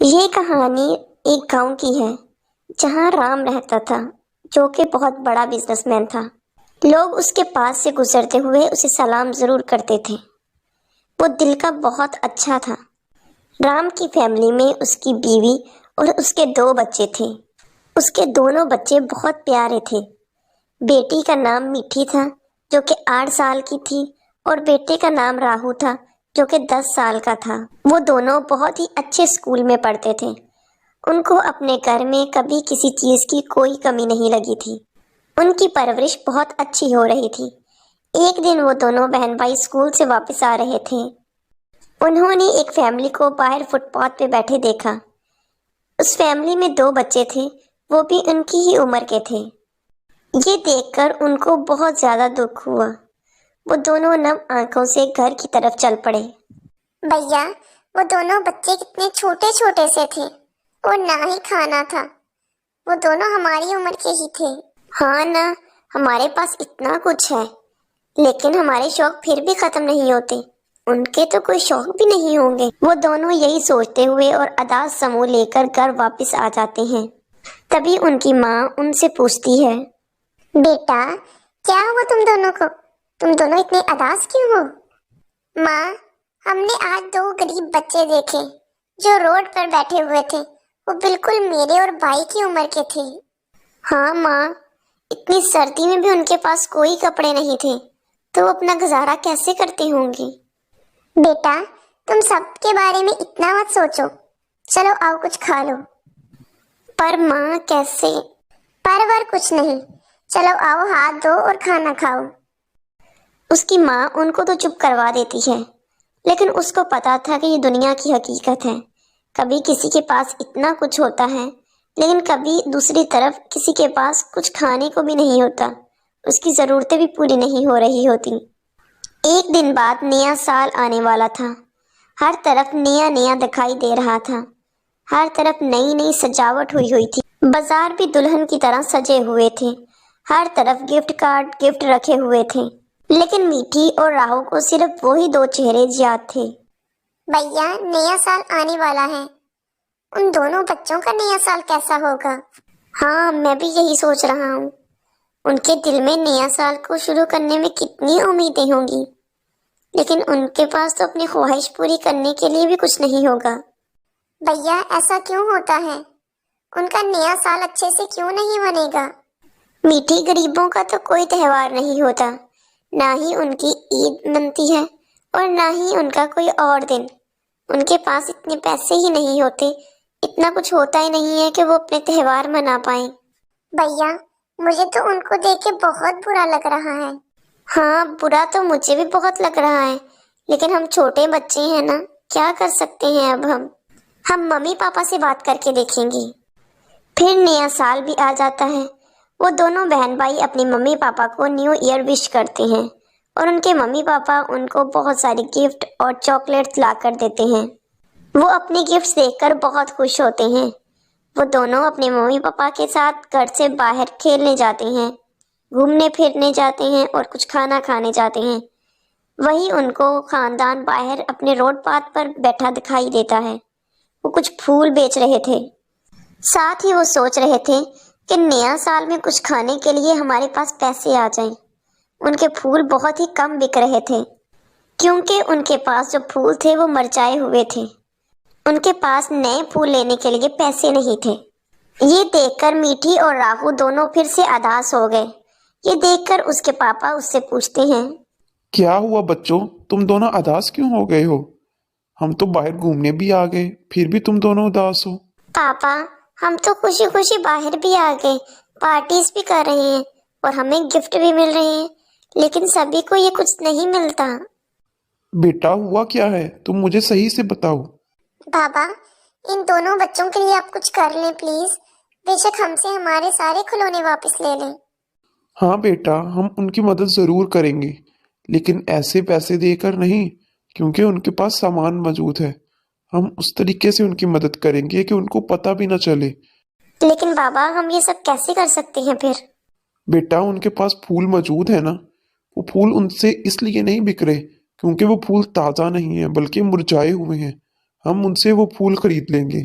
یہ کہانی ایک گاؤں کی ہے جہاں رام رہتا تھا، جو کہ بہت بڑا بزنس مین تھا۔ لوگ اس کے پاس سے گزرتے ہوئے اسے سلام ضرور کرتے تھے۔ وہ دل کا بہت اچھا تھا۔ رام کی فیملی میں اس کی بیوی اور اس کے 2 بچے تھے۔ اس کے دونوں بچے بہت پیارے تھے۔ بیٹی کا نام میٹھی تھا، جو کہ 8 سال کی تھی، اور بیٹے کا نام راہو تھا، جو کہ 10 سال کا تھا۔ وہ دونوں بہت ہی اچھے اسکول میں پڑھتے تھے۔ ان کو اپنے گھر میں کبھی کسی چیز کی کوئی کمی نہیں لگی تھی۔ ان کی پرورش بہت اچھی ہو رہی تھی۔ ایک دن وہ دونوں بہن بھائی اسکول سے واپس آ رہے تھے۔ انہوں نے ایک فیملی کو باہر فٹ پاتھ پہ بیٹھے دیکھا۔ اس فیملی میں 2 بچے تھے، وہ بھی ان کی ہی عمر کے تھے۔ یہ دیکھ کر ان کو بہت زیادہ دکھ ہوا۔ وہ دونوں نم آنکھوں سے گھر کی طرف چل پڑے۔ بھیا، وہ دونوں بچے کتنے چھوٹے چھوٹے سے تھے اور نہ ہی کھانا تھا۔ وہ دونوں ہماری عمر کے ہی تھے۔ ہاں نا، ہمارے پاس اتنا کچھ ہے، لیکن ہمارے شوق پھر بھی ختم نہیں ہوتے۔ ان کے تو کوئی شوق بھی نہیں ہوں گے۔ وہ دونوں یہی سوچتے ہوئے اور اداس سمو لے کر گھر واپس آ جاتے ہیں۔ تبھی ان کی ماں ان سے پوچھتی ہے، بیٹا، کیا ہوا تم دونوں کو؟ تم دونوں اتنے اداس کیوں ہو؟ ماں، ہم نے آج 2 غریب بچے دیکھے جو روڈ پر بیٹھے ہوئے تھے۔ وہ بالکل میرے اور بھائی کی عمر کے تھے۔ ہاں ماں، اتنی سردی میں بھی ان کے پاس کوئی کپڑے نہیں تھے، تو وہ اپنا گزارا کیسے کرتے ہوں گے؟ بیٹا، تم سب کے بارے میں اتنا مت سوچو۔ چلو آؤ کچھ کھا لو۔ پر ماں کیسے؟ پر کچھ نہیں، چلو آؤ ہاتھ دھو اور کھانا کھاؤ۔ اس کی ماں ان کو تو چپ کروا دیتی ہے، لیکن اس کو پتا تھا کہ یہ دنیا کی حقیقت ہے۔ کبھی کسی کے پاس اتنا کچھ ہوتا ہے، لیکن کبھی دوسری طرف کسی کے پاس کچھ کھانے کو بھی نہیں ہوتا، اس کی ضرورتیں بھی پوری نہیں ہو رہی ہوتی۔ ایک دن بعد نیا سال آنے والا تھا۔ ہر طرف نیا نیا دکھائی دے رہا تھا۔ ہر طرف نئی نئی سجاوٹ ہوئی تھی۔ بازار بھی دلہن کی طرح سجے ہوئے تھے۔ ہر طرف گفٹ کارڈ، گفٹ رکھے ہوئے تھے، لیکن میٹھی اور راہو کو صرف وہی 2 چہرے یاد تھے۔ بھیا، نیا سال آنے والا ہے، ان دونوں بچوں کا نیا سال کیسا ہوگا؟ ہاں، میں بھی یہی سوچ رہا ہوں۔ ان کے دل میں نیا سال کو شروع کرنے میں کتنی امیدیں ہوں گی، لیکن ان کے پاس تو اپنی خواہش پوری کرنے کے لیے بھی کچھ نہیں ہوگا۔ بھیا، ایسا کیوں ہوتا ہے؟ ان کا نیا سال اچھے سے کیوں نہیں بنے گا؟ میٹھی غریبوں کا تو کوئی تہوار نہیں ہوتا، نہ ہی ان کی عید منتی ہے اور نہ ہی ان کا کوئی اور دن۔ ان کے پاس اتنے پیسے ہی نہیں ہوتے، اتنا کچھ ہوتا ہی نہیں ہے کہ وہ اپنے تہوار منا پائیں۔ بھیا، مجھے تو ان کو دیکھ کے بہت برا لگ رہا ہے۔ ہاں، برا تو مجھے بھی بہت لگ رہا ہے، لیکن ہم چھوٹے بچے ہیں نا، کیا کر سکتے ہیں اب ہم ممی پاپا سے بات کر کے دیکھیں گے۔ پھر نیا سال بھی آ جاتا ہے۔ وہ دونوں بہن بھائی اپنی ممی پاپا کو نیو ایئر وش کرتے ہیں، اور ان کے ممی پاپا ان کو بہت ساری گفٹ اور چاکلیٹس لا کر دیتے ہیں۔ وہ اپنی گفٹس دیکھ کر بہت خوش ہوتے ہیں۔ وہ دونوں اپنے ممی پاپا کے ساتھ گھر سے باہر کھیلنے جاتے ہیں، گھومنے پھرنے جاتے ہیں اور کچھ کھانا کھانے جاتے ہیں۔ وہی ان کو خاندان باہر اپنے روڈ پاتھ پر بیٹھا دکھائی دیتا ہے۔ وہ کچھ پھول بیچ رہے تھے، ساتھ ہی وہ سوچ رہے تھے کہ نیا سال میں کچھ کھانے کے لیے ہمارے پاس پیسے آ جائیں۔ ان کے پھول بہت ہی کم بک رہے تھے، کیونکہ ان کے پاس جو پھول تھے وہ مرجھائے ہوئے تھے۔ ان کے پاس نئے پھول لینے کے لیے پیسے نہیں تھے۔ یہ دیکھ کر میٹھی اور راہو دونوں پھر سے اداس ہو گئے۔ یہ دیکھ کر اس کے پاپا اس سے پوچھتے ہیں، کیا ہوا بچوں، تم دونوں اداس کیوں ہو گئے ہو؟ ہم تو باہر گھومنے بھی آ گئے، پھر بھی تم دونوں اداس ہو۔ پاپا، ہم تو خوشی خوشی باہر بھی آ گئے، پارٹیز بھی کر رہے ہیں اور ہمیں گفٹ بھی مل رہے ہیں، لیکن سبھی کو یہ کچھ نہیں ملتا۔ بیٹا، ہوا کیا ہے؟ تم مجھے صحیح سے بتاؤ۔ بابا، ان دونوں بچوں کے لیے آپ کچھ کر لیں پلیز۔ بے شک ہم سے ہمارے سارے کھلونے واپس لے لیں۔ ہاں بیٹا، ہم ان کی مدد ضرور کریں گے، لیکن ایسے پیسے دے کر نہیں، کیونکہ ان کے پاس سامان موجود ہے۔ ہم اس طریقے سے ان کی مدد کریں گے کہ ان کو پتہ بھی نہ چلے۔ لیکن بابا، ہم یہ سب کیسے کر سکتے ہیں پھر؟ بیٹا، ان کے پاس پھول موجود ہے نا، وہ پھول ان سے اس لیے نہیں بک رہے کیونکہ وہ پھول تازہ نہیں ہیں بلکہ مرجھائے ہوئے ہیں۔ ہم ان سے وہ پھول خرید لیں گے۔